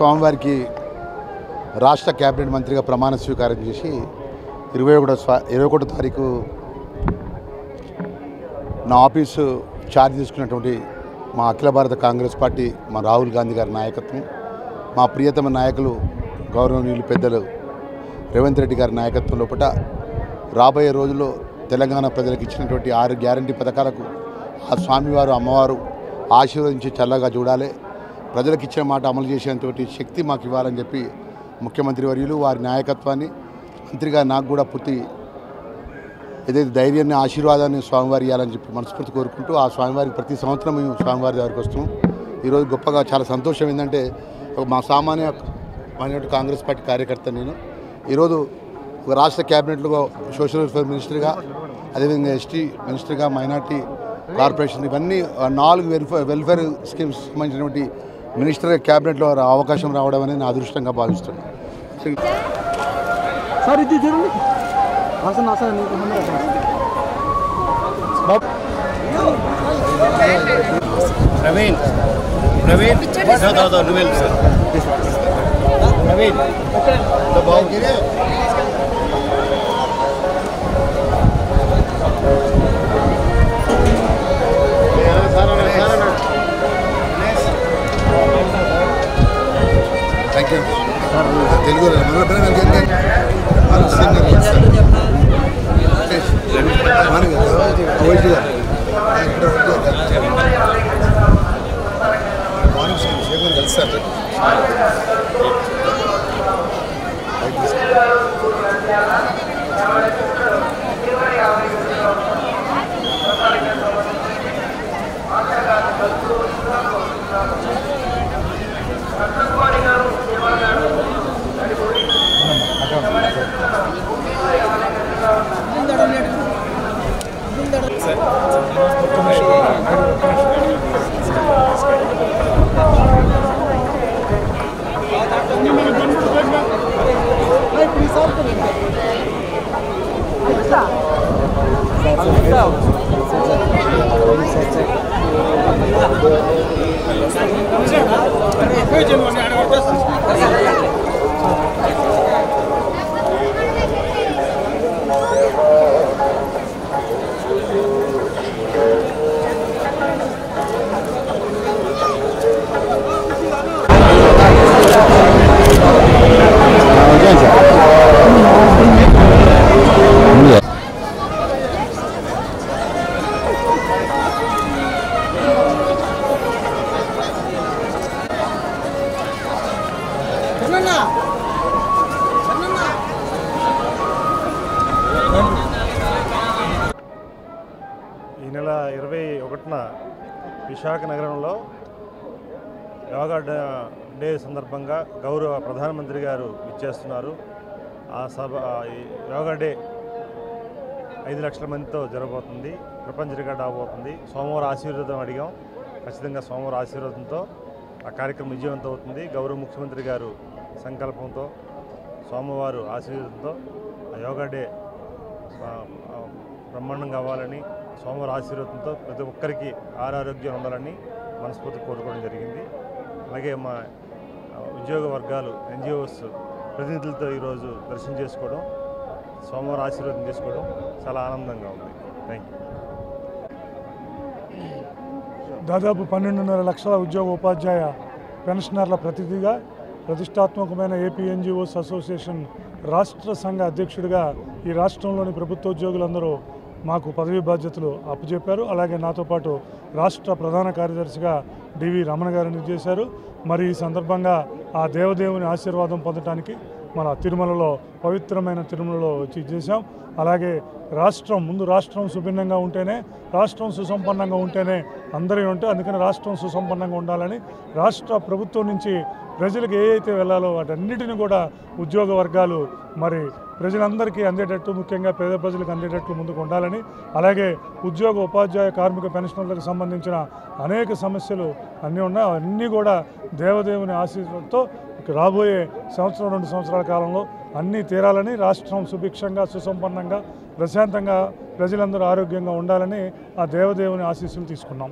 స్వామివారికి రాష్ట్ర కేబినెట్ మంత్రిగా ప్రమాణ స్వీకారం చేసి 21 తారీఖు నా ఆఫీసు ఛార్జ్ తీసుకున్నటువంటి మా అఖిల భారత కాంగ్రెస్ పార్టీ మా రాహుల్ గాంధీ గారి నాయకత్వం, మా ప్రియతమ నాయకులు గౌరవనీయులు పెద్దలు రేవంత్ రెడ్డి గారి నాయకత్వం లోపల రాబోయే రోజుల్లో తెలంగాణ ప్రజలకు ఇచ్చినటువంటి 6 గ్యారంటీ పథకాలకు ఆ స్వామివారు అమ్మవారు ఆశీర్వదించి చల్లగా చూడాలి, ప్రజలకు ఇచ్చిన మాట అమలు చేసేటువంటి శక్తి మాకు ఇవ్వాలని చెప్పి ముఖ్యమంత్రి వర్యులు వారి నాయకత్వాన్ని మంత్రిగా నాకు కూడా పూర్తి ఏదైతే ధైర్యాన్ని ఆశీర్వాదాన్ని స్వామివారి ఇవ్వాలని చెప్పి మనస్ఫూర్తి కోరుకుంటూ ఆ స్వామివారికి ప్రతి సంవత్సరం మేము స్వామివారి దగ్గరికి వస్తాం. ఈరోజు గొప్పగా చాలా సంతోషం ఏంటంటే మా సామాన్య కాంగ్రెస్ పార్టీ కార్యకర్త నేను ఈరోజు ఒక రాష్ట్ర క్యాబినెట్లో సోషల్ వెల్ఫేర్ మినిస్టర్గా, అదేవిధంగా ఎస్టీ మినిస్టర్గా, మైనార్టీ కార్పొరేషన్ ఇవన్నీ 4 వెల్ఫేర్ స్కీమ్స్ సంబంధించినటువంటి మినిస్టర్ క్యాబినెట్లో అవకాశం రావడం అనేది నా అదృష్టంగా భావిస్తున్నాను. Thank you. తెలుగు కలిసారు. ఈ నెల 21న విశాఖ నగరంలో యోగా డే సందర్భంగా గౌరవ ప్రధానమంత్రి గారు ఇచ్చేస్తున్నారు. ఆ యోగా డే 5 లక్షల మందితో జరగబోతుంది, ప్రపంచ రికార్డు అవబోతుంది. సోమవారం ఆశీర్వాదం అడిగాం, ఖచ్చితంగా సోమవారం ఆశీర్వాదంతో ఆ కార్యక్రమం విజయవంతం అవుతుంది. గౌరవ ముఖ్యమంత్రి గారు సంకల్పంతో సోమవారం ఆశీర్వాదంతో ఆ యోగా డే బ్రహ్మాండంగా అవ్వాలని, సోమవారం ఆశీర్వాదంతో ప్రతి ఒక్కరికి ఆరోగ్యం ఉండాలని మనస్ఫూర్తి కోరుకోవడం జరిగింది. అలాగే మా ఉద్యోగ వర్గాలు ఎన్జిఓస్ ప్రతినిధులతో ఈరోజు దర్శనం చేసుకోవడం, సోమవారం ఆశీర్వాదం చేసుకోవడం చాలా ఆనందంగా ఉంది. Thank you. దాదాపు 12.5 లక్షల ఉద్యోగ ఉపాధ్యాయ పెన్షనర్ల ప్రతినిధిగా ప్రతిష్టాత్మకమైన ఏపీ ఎన్జిఓస్ అసోసియేషన్ రాష్ట్ర సంఘ అధ్యక్షుడిగా ఈ రాష్ట్రంలోని ప్రభుత్వోద్యోగులందరూ మాకు పదవీ బాధ్యతలు అప్పచెప్పారు. అలాగే నాతో పాటు రాష్ట్ర ప్రధాన కార్యదర్శిగా డివి రమణ గారిని చేశారు. మరి ఈ సందర్భంగా ఆ దేవదేవుని ఆశీర్వాదం పొందడానికి మన తిరుమలలో, పవిత్రమైన తిరుమలలో వచ్చి చేశాం. అలాగే రాష్ట్రం సుభిన్నంగా ఉంటేనే, రాష్ట్రం సుసంపన్నంగా ఉంటేనే అందరూ ఉంటే, అందుకని రాష్ట్రం సుసంపన్నంగా ఉండాలని రాష్ట్ర ప్రభుత్వం నుంచి ప్రజలకు ఏవైతే వెళ్ళాలో వాటన్నిటిని కూడా ఉద్యోగ వర్గాలు మరి ప్రజలందరికీ అందేటట్టు, ముఖ్యంగా పేద ప్రజలకు అందేటట్లు ముందుకు ఉండాలని, అలాగే ఉద్యోగ ఉపాధ్యాయ కార్మిక పెన్షనర్లకు సంబంధించిన అనేక సమస్యలు అన్నీ ఉన్నాయి, అవన్నీ కూడా దేవదేవుని ఆశీర్వాదంతో రాబోయే 1-2 సంవత్సరాల కాలంలో అన్నీ తీరాలని, రాష్ట్రం సుభిక్షంగా సుసంపన్నంగా ప్రశాంతంగా ప్రజలందరూ ఆరోగ్యంగా ఉండాలని ఆ దేవదేవుని ఆశీస్సులు తీసుకున్నాం.